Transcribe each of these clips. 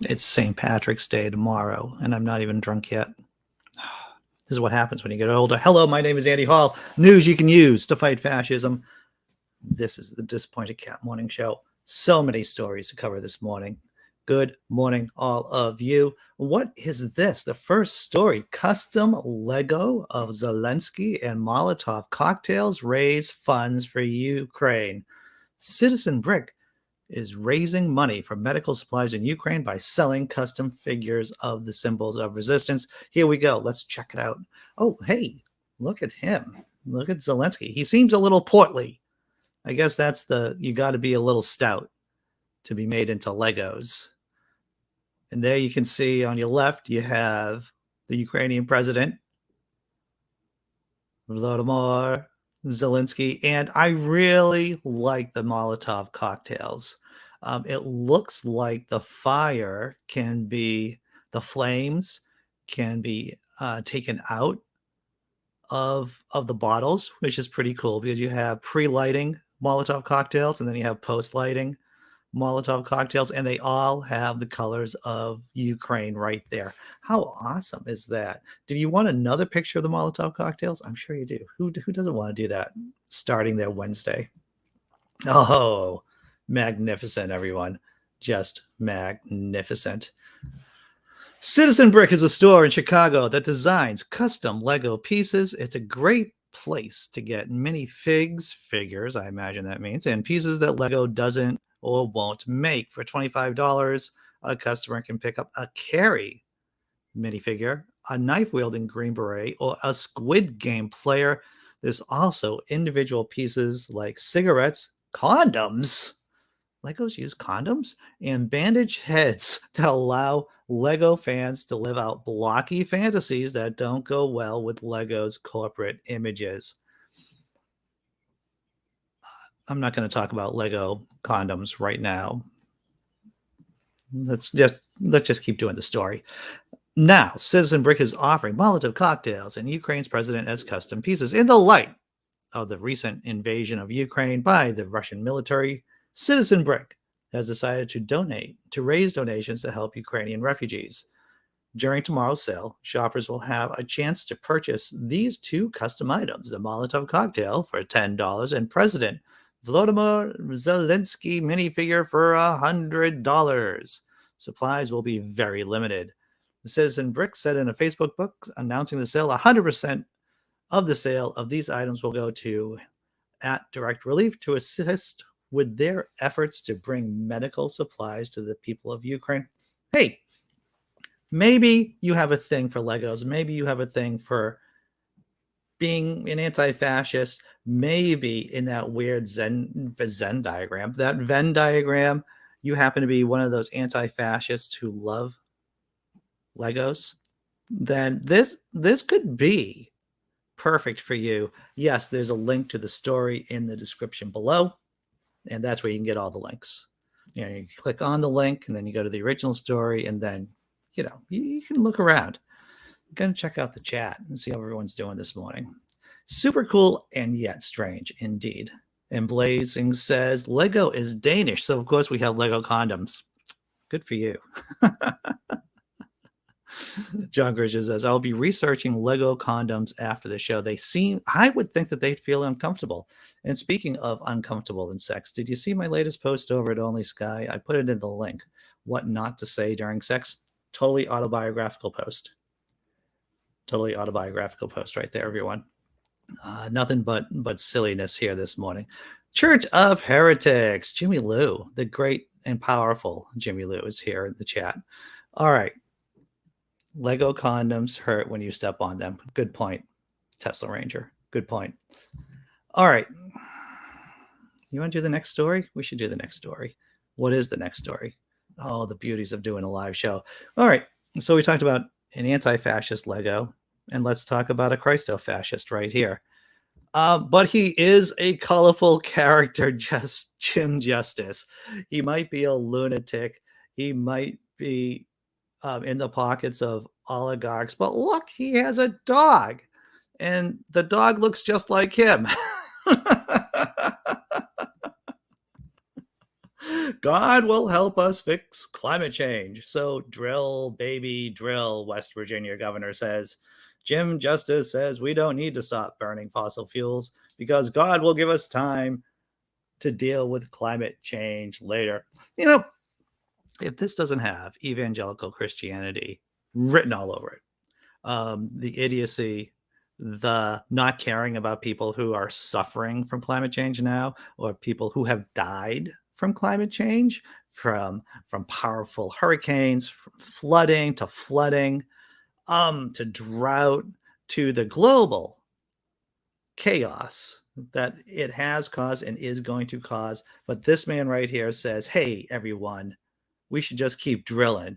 It's St. Patrick's Day tomorrow, and I'm not even drunk yet. This is what happens when you get older. Hello, my name is Andy Hall. News you can use to fight fascism. This is the Disappointed Cat Morning Show. So many stories to cover this morning. Good morning, all of you. What is this? The first story, custom Lego of Zelenskyy and Molotov cocktails raise funds for Ukraine. Citizen Brick is raising money for medical supplies in Ukraine by selling custom figures of the symbols of resistance. Here we go. Let's check it out. Oh, hey, look at him. Look at Zelenskyy. He seems a little portly. I guess that's you got to be a little stout to be made into Legos. And there you can see on your left, you have the Ukrainian president, Volodymyr Zelenskyy, and I really like the Molotov cocktails. It looks like the flames can be taken out of the bottles, which is pretty cool because you have pre-lighting Molotov cocktails and then you have post-lighting Molotov cocktails, and they all have the colors of Ukraine right there. How awesome is that? Do you want another picture of the Molotov cocktails? I'm sure you do. Who doesn't want to do that starting their Wednesday? Oh, magnificent, everyone. Just magnificent. Citizen Brick is a store in Chicago that designs custom Lego pieces. It's a great place to get figures, I imagine that means, and pieces that Lego doesn't or won't make. For $25, a customer can pick up a Carrie minifigure, a knife-wielding Green Beret, or a Squid Game player. There's also individual pieces like cigarettes, condoms. Legos use condoms, and bandage heads that allow Lego fans to live out blocky fantasies that don't go well with Lego's corporate images. I'm not going to talk about Lego condoms right now. Let's just keep doing the story. Now, Citizen Brick is offering Molotov cocktails and Ukraine's president as custom pieces. In the light of the recent invasion of Ukraine by the Russian military, Citizen Brick has decided to raise donations to help Ukrainian refugees. During tomorrow's sale, shoppers will have a chance to purchase these two custom items, the Molotov cocktail for $10 and President Volodymyr Zelenskyy minifigure for $100. Supplies will be very limited. The Citizen Brick said in a Facebook post announcing the sale, 100% of the sale of these items will go to Direct Relief to assist with their efforts to bring medical supplies to the people of Ukraine. Hey, maybe you have a thing for Legos. Maybe you have a thing for being an anti-fascist. Maybe in that weird Venn diagram, you happen to be one of those anti-fascists who love Legos. Then this could be perfect for you. Yes, there's a link to the story in the description below, and that's where you can get all the links. You click on the link, and then you go to the original story, and then you can look around. I'm going to check out the chat and see how everyone's doing this morning. Super cool and yet strange indeed. And Blazing says, Lego is Danish, so of course we have Lego condoms. Good for you. John Grisha says, I'll be researching Lego condoms after the show. I would think that they'd feel uncomfortable. And speaking of uncomfortable in sex, did you see my latest post over at Only Sky? I put it in the link. What not to say during sex? Totally autobiographical post. Totally autobiographical post right there, everyone. Nothing but silliness here this morning. Church of Heretics, Jimmy Lou, the great and powerful Jimmy Lou is here in the chat. All right. Lego condoms hurt when you step on them. Good point, Tesla Ranger. Good point. All right. You want to do the next story? We should do the next story. What is the next story? Oh, the beauties of doing a live show. All right. So we talked about an anti-fascist Lego, and let's talk about a Christo-fascist right here. But he is a colorful character, just Jim Justice. He might be a lunatic. He might be in the pockets of oligarchs. But look, he has a dog, and the dog looks just like him. God will help us fix climate change. So drill, baby, drill, West Virginia governor says. Jim Justice says we don't need to stop burning fossil fuels because God will give us time to deal with climate change later. You know, if this doesn't have evangelical Christianity written all over it, the idiocy, the not caring about people who are suffering from climate change now, or people who have died from climate change, from powerful hurricanes, from flooding to drought, to the global chaos that it has caused and is going to cause. But this man right here says, hey, everyone, we should just keep drilling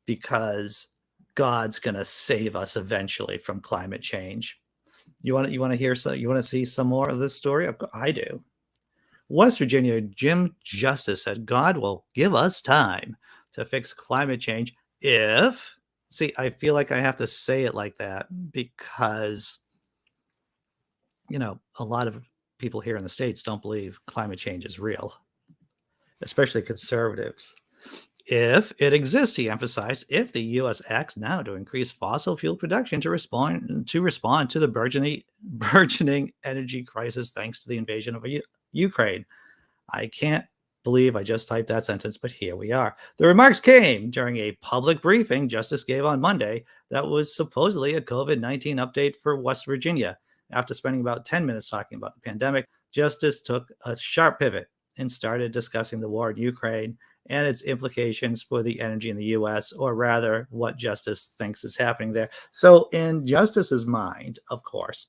because God's going to save us eventually from climate change. You want to hear some, you want to see some more of this story? I do. West Virginia Jim Justice said God will give us time to fix climate change if, see, I feel like I have to say it like that because, you know, a lot of people here in the States don't believe climate change is real, especially conservatives. If it exists, he emphasized, if the U.S. acts now to increase fossil fuel production to respond to the burgeoning energy crisis thanks to the invasion of Ukraine. I can't believe I just typed that sentence, but here we are. The remarks came during a public briefing Justice gave on Monday that was supposedly a COVID-19 update for West Virginia. After spending about 10 minutes talking about the pandemic, Justice took a sharp pivot and started discussing the war in Ukraine and its implications for the energy in the U.S., or rather, what Justice thinks is happening there. So in Justice's mind, of course,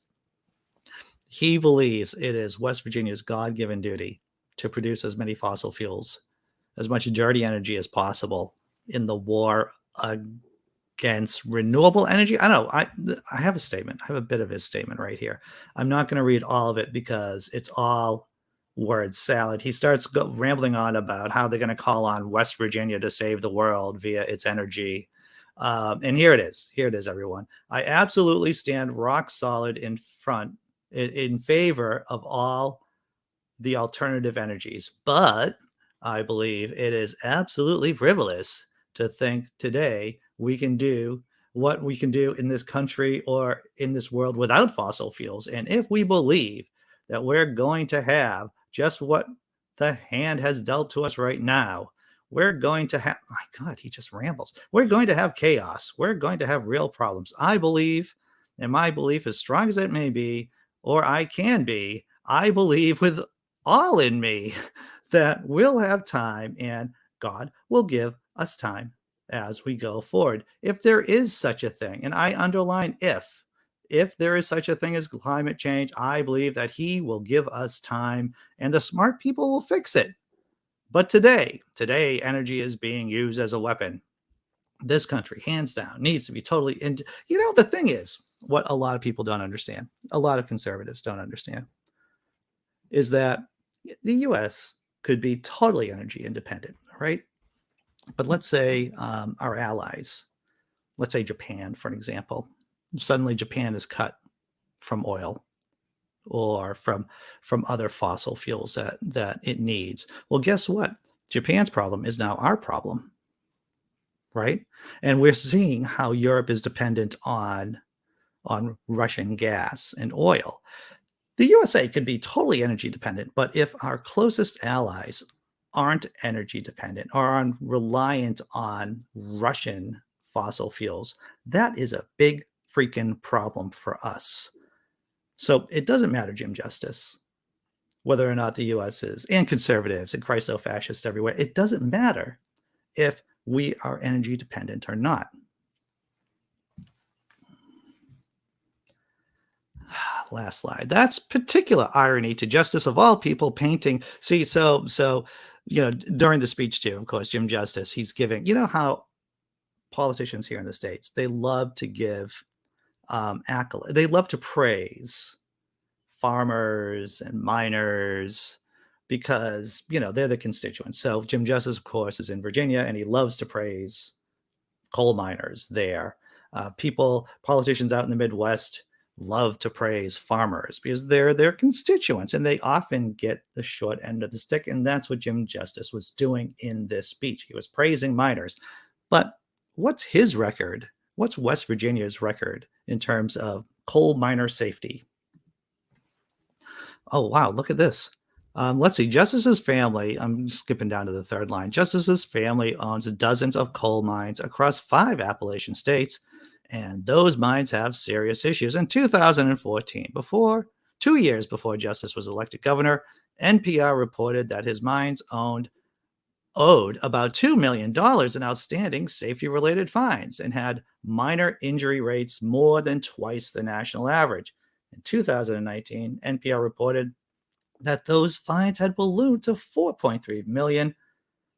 he believes it is West Virginia's God-given duty to produce as many fossil fuels, as much dirty energy as possible in the war against renewable energy. I don't know. I have a statement. I have a bit of his statement right here. I'm not going to read all of it because it's all word salad. He starts rambling on about how they're going to call on West Virginia to save the world via its energy. And here it is. Here it is, everyone. I absolutely stand rock solid in favor of all the alternative energies, but I believe it is absolutely frivolous to think today we can do what we can do in this country or in this world without fossil fuels. And if we believe that we're going to have just what the hand has dealt to us right now, we're going to have, my God, he just rambles. We're going to have chaos. We're going to have real problems. I believe, and my belief, as strong as it may be, or I can be, I believe with all in me that we'll have time and God will give us time as we go forward. If there is such a thing, and I underline if there is such a thing as climate change, I believe that he will give us time and the smart people will fix it. But today, energy is being used as a weapon. This country, hands down, needs to be totally you know, the thing is, what a lot of people don't understand, a lot of conservatives don't understand, is that the U.S. could be totally energy independent, right? But let's say our allies, let's say Japan, for an example, suddenly Japan is cut from oil or from other fossil fuels that it needs. Well, guess what? Japan's problem is now our problem, right? And we're seeing how Europe is dependent on Russian gas and oil. The USA could be totally energy dependent, but if our closest allies aren't energy dependent or are reliant on Russian fossil fuels, that is a big freaking problem for us. So it doesn't matter, Jim Justice, whether or not the US is, and conservatives and Christo-fascists everywhere, it doesn't matter if we are energy dependent or not. Last slide. That's particular irony to Justice of all people painting. See, so you know, during the speech too, of course, Jim Justice, he's giving, you know how politicians here in the States, they love to give accolades. They love to praise farmers and miners because, you know, they're the constituents. So Jim Justice, of course, is in Virginia and he loves to praise coal miners there. Politicians out in the Midwest love to praise farmers because they're their constituents and they often get the short end of the stick. And that's what Jim Justice was doing in this speech. He was praising miners. But what's his record? What's West Virginia's record in terms of coal miner safety? Oh, wow. Look at this. Let's see. Justice's family, I'm skipping down to the third line. Justice's family owns dozens of coal mines across 5 Appalachian states, and those mines have serious issues. In 2014, 2 years before Justice was elected governor, NPR reported that his mines owed about $2 million in outstanding safety-related fines and had minor injury rates more than twice the national average. In 2019, NPR reported that those fines had ballooned to $4.3 million,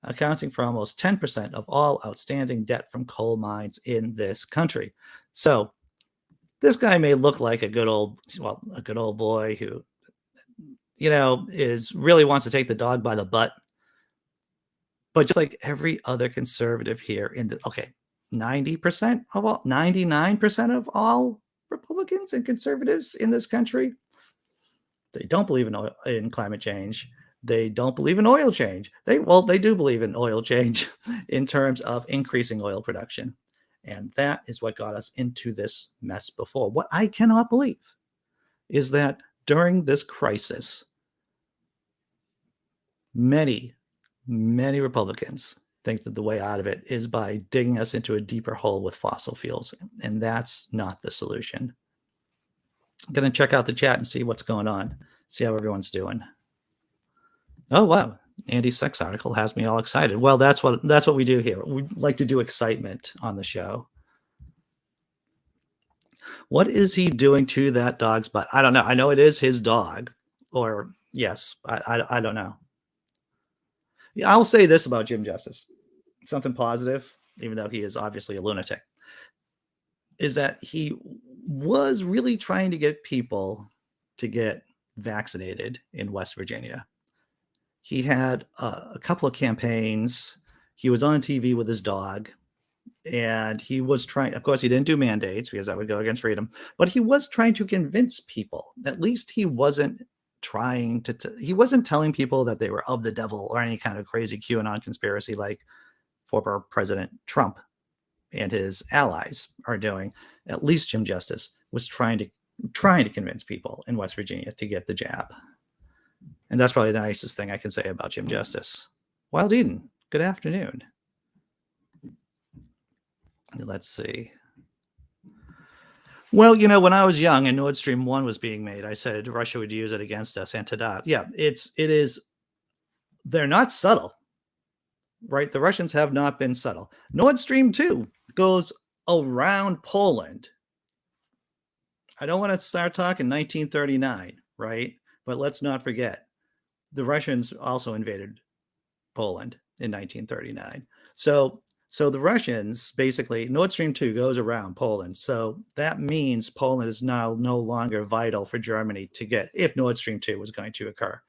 accounting for almost 10% of all outstanding debt from coal mines in this country. So this guy may look like a good old boy who, really wants to take the dog by the butt. But just like every other conservative here 99% of all Republicans and conservatives in this country, they don't believe in climate change. They don't believe in oil change. They do believe in oil change in terms of increasing oil production. And that is what got us into this mess before. What I cannot believe is that during this crisis, many Republicans think that the way out of it is by digging us into a deeper hole with fossil fuels. And that's not the solution. I'm going to check out the chat and see what's going on, see how everyone's doing. Oh, wow. Andy's sex article has me all excited. Well, that's what we do here. We like to do excitement on the show. What is he doing to that dog's butt? I don't know. I know it is his dog. Or, yes, I don't know. Yeah, I'll say this about Jim Justice. Something positive, even though he is obviously a lunatic, is that he was really trying to get people to get vaccinated in West Virginia. He had a couple of campaigns. He was on TV with his dog, and he was trying, of course, he didn't do mandates because that would go against freedom, but he was trying to convince people. At least he wasn't trying to, he wasn't telling people that they were of the devil or any kind of crazy QAnon conspiracy like former President Trump and his allies are doing. At least Jim Justice was trying to convince people in West Virginia to get the jab. And that's probably the nicest thing I can say about Jim Justice. Wild Eden, good afternoon. Let's see. Well, when I was young and Nord Stream 1 was being made, I said Russia would use it against us and to die. Yeah, they're not subtle, right? The Russians have not been subtle. Nord Stream 2 goes around Poland. I don't want to start talking 1939, right? But let's not forget, the Russians also invaded Poland in 1939. So the Russians, basically, Nord Stream 2 goes around Poland. So that means Poland is now no longer vital for Germany to get, if Nord Stream 2 was going to occur.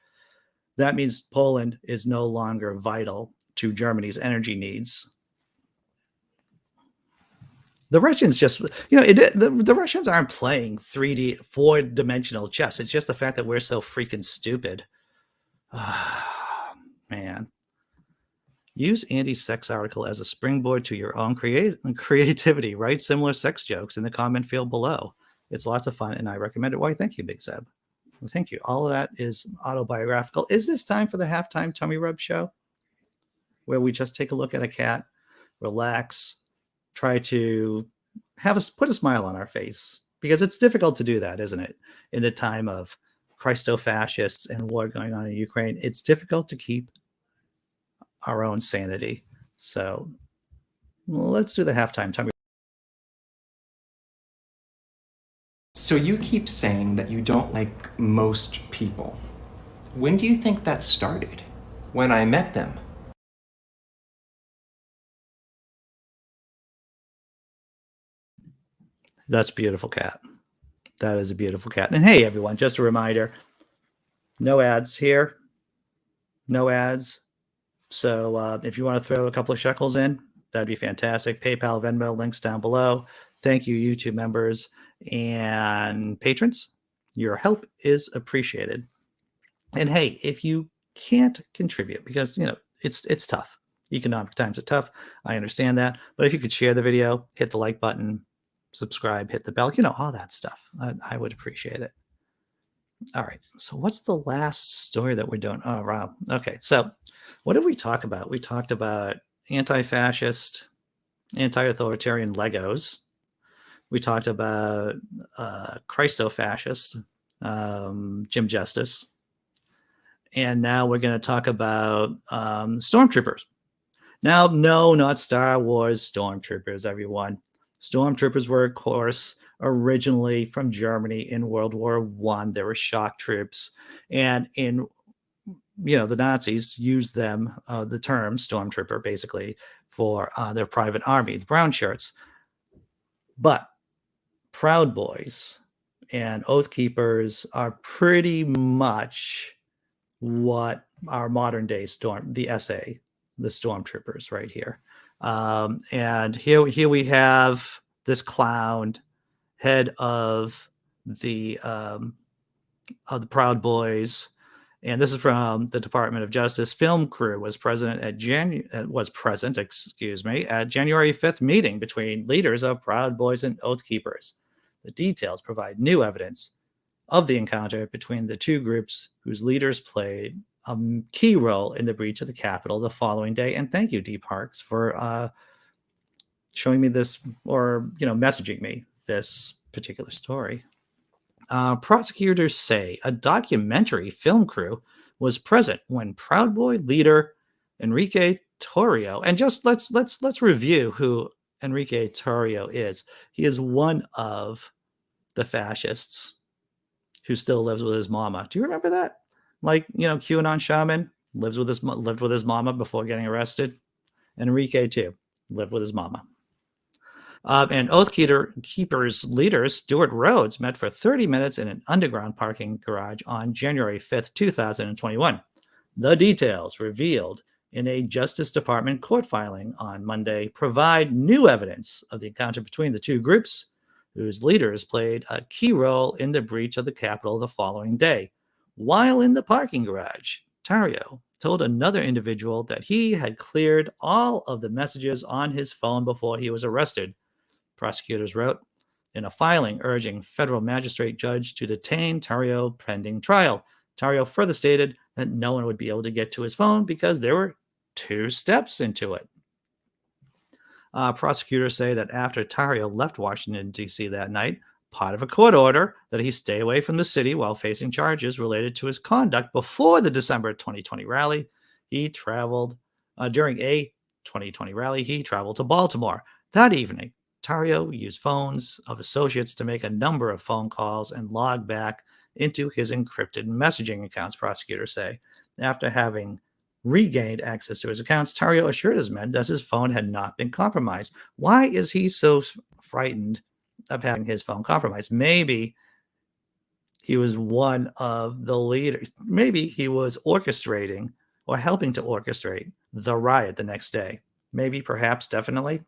That means Poland is no longer vital to Germany's energy needs. The Russians just, the Russians aren't playing 3D, 4-dimensional chess. It's just the fact that we're so freaking stupid. Man. Use Andy's sex article as a springboard to your own creativity. Write similar sex jokes in the comment field below. It's lots of fun, and I recommend it. Why, thank you, Big Zeb. Well, thank you. All of that is autobiographical. Is this time for the halftime tummy rub show, where we just take a look at a cat, relax, try to put a smile on our face? Because it's difficult to do that, isn't it? In the time of Christo-fascists and war going on in Ukraine, it's difficult to keep our own sanity. So let's do the halftime tummy. So you keep saying that you don't like most people. When do you think that started? When I met them? That's beautiful, cat. That is a beautiful cat. And hey, everyone, just a reminder, no ads here. No ads. So if you want to throw a couple of shekels in, that'd be fantastic. PayPal, Venmo, links down below. Thank you, YouTube members and patrons. Your help is appreciated. And hey, if you can't contribute, because it's tough. Economic times are tough. I understand that. But if you could share the video, hit the like button, subscribe, hit the bell, all that stuff, I would appreciate it. All right. So what's the last story that we're doing? Oh, wow. Okay. So what did we talk about? We talked about anti-fascist, anti-authoritarian Legos. We talked about Christo-fascist, Jim Justice. And now we're going to talk about stormtroopers. Now, no, not Star Wars stormtroopers, everyone. Stormtroopers were, of course, originally from Germany in World War I. They were shock troops. And the Nazis used them, the term stormtrooper, basically, for their private army, the brown shirts. But Proud Boys and Oath Keepers are pretty much what our modern day the stormtroopers right here. And here we have this clown, head of the Proud Boys, and this is from the Department of Justice. Film crew was present at January 5th meeting between leaders of Proud Boys and Oath Keepers. The details provide new evidence of the encounter between the two groups, whose leaders played a key role in the breach of the Capitol the following day. And thank you, Dee Parks, for showing me this, or messaging me this particular story. Prosecutors say a documentary film crew was present when Proud Boy leader Enrique Torrio, and just let's review who Enrique Torrio is. He is one of the fascists who still lives with his mama. Do you remember that? Like, QAnon shaman lived with his mama before getting arrested. Enrique too lived with his mama. And Oath Keepers leaders Stuart Rhodes met for 30 minutes in an underground parking garage on January 5th, 2021. The details revealed in a Justice Department court filing on Monday provide new evidence of the encounter between the two groups, whose leaders played a key role in the breach of the Capitol the following day. While in the parking garage, Torrio told another individual that he had cleared all of the messages on his phone before he was arrested. Prosecutors wrote in a filing urging federal magistrate judge to detain Torrio pending trial. Torrio further stated that no one would be able to get to his phone because there were 2 steps into it. Prosecutors say that after Torrio left Washington, D.C. that night, part of a court order that he stay away from the city while facing charges related to his conduct before the December 2020 rally, during a 2020 rally, he traveled to Baltimore. That evening, Torrio used phones of associates to make a number of phone calls and log back into his encrypted messaging accounts, prosecutors say. After having regained access to his accounts, Torrio assured his men that his phone had not been compromised. Why is he so frightened of having his phone compromised? Maybe he was one of the leaders. Maybe he was orchestrating or helping to orchestrate the riot the next day. Maybe, perhaps, definitely.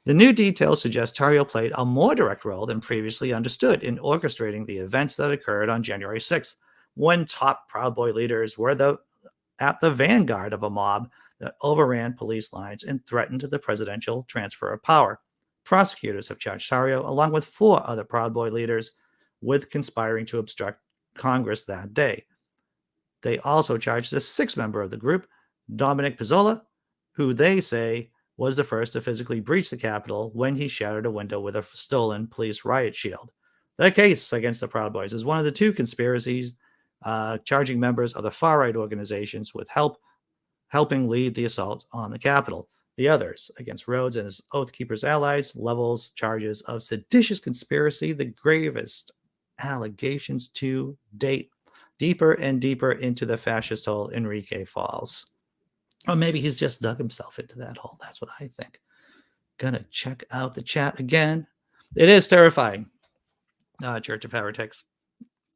The new details suggest Torrio played a more direct role than previously understood in orchestrating the events that occurred on January 6th, when top Proud Boy leaders were at the vanguard of a mob that overran police lines and threatened the presidential transfer of power. Prosecutors have charged Torrio, along with 4 other Proud Boy leaders, with conspiring to obstruct Congress that day. They also charged a 6th member of the group, Dominic Pizzola, who they say was the first to physically breach the Capitol when he shattered a window with a stolen police riot shield. The case against the Proud Boys is one of the 2 conspiracies charging members of the far-right organizations with helping lead the assault on the Capitol. The others, against Rhodes and his Oath Keepers allies, levels charges of seditious conspiracy, the gravest allegations to date. Deeper and deeper into the fascist hole Enrique falls. Or maybe he's just dug himself into that hole. That's what I think. Gonna check out the chat again. It is terrifying, Church of Heretics.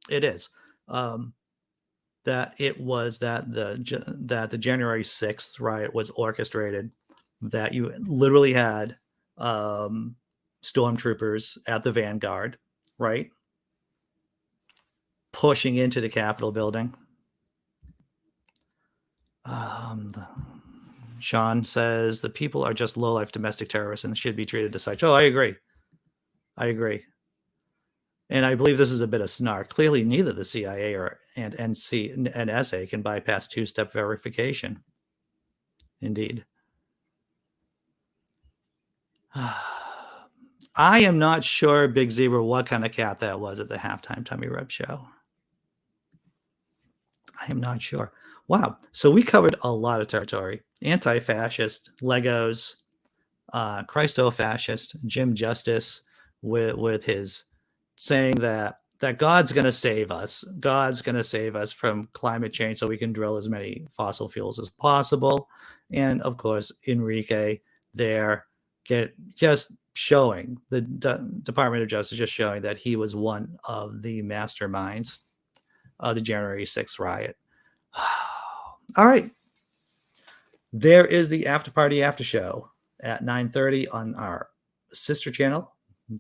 It is. That it was that the January 6th riot was orchestrated, that you literally had stormtroopers at the Vanguard, right? Pushing into the Capitol building. Sean says the people are just low-life domestic terrorists and should be treated as such. Oh, I agree. And I believe this is a bit of snark. Clearly, neither the CIA and NSA can bypass two-step verification. Indeed. I am not sure, Big Zebra, what kind of cat that was at the halftime Tummy Rub show. I am not sure. Wow. So we covered a lot of territory. Anti-fascist, Legos, Christo-fascist, Jim Justice with his saying that God's going to save us. God's going to save us from climate change so we can drill as many fossil fuels as possible. And, of course, Enrique there just showing, the Department of Justice just showing that he was one of the masterminds of the January 6th riot. All right. There is the after party after show at 9:30 on our sister channel,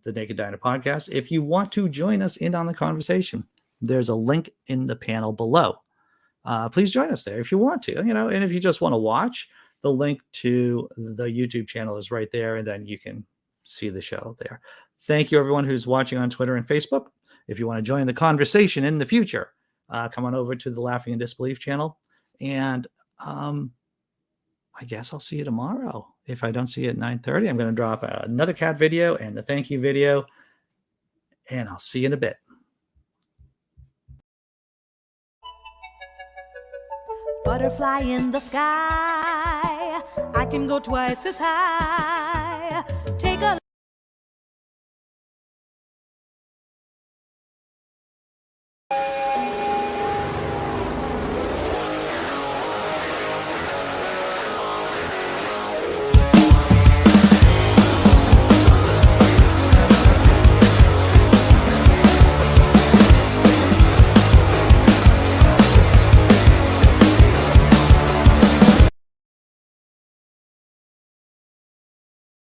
the Naked Diner podcast. If you want to join us in on the conversation, there's a link in the panel below. Please join us there if you want to, and if you just want to watch, the link to the YouTube channel is right there, and then you can see the show there. Thank you, everyone who's watching on Twitter and Facebook. If you want to join the conversation in the future, come on over to the Laughing in Disbelief channel. And I guess I'll see you tomorrow. If I don't see you at 9:30, I'm going to drop another cat video and the thank you video. And I'll see you in a bit. Butterfly in the sky, I can go twice as high.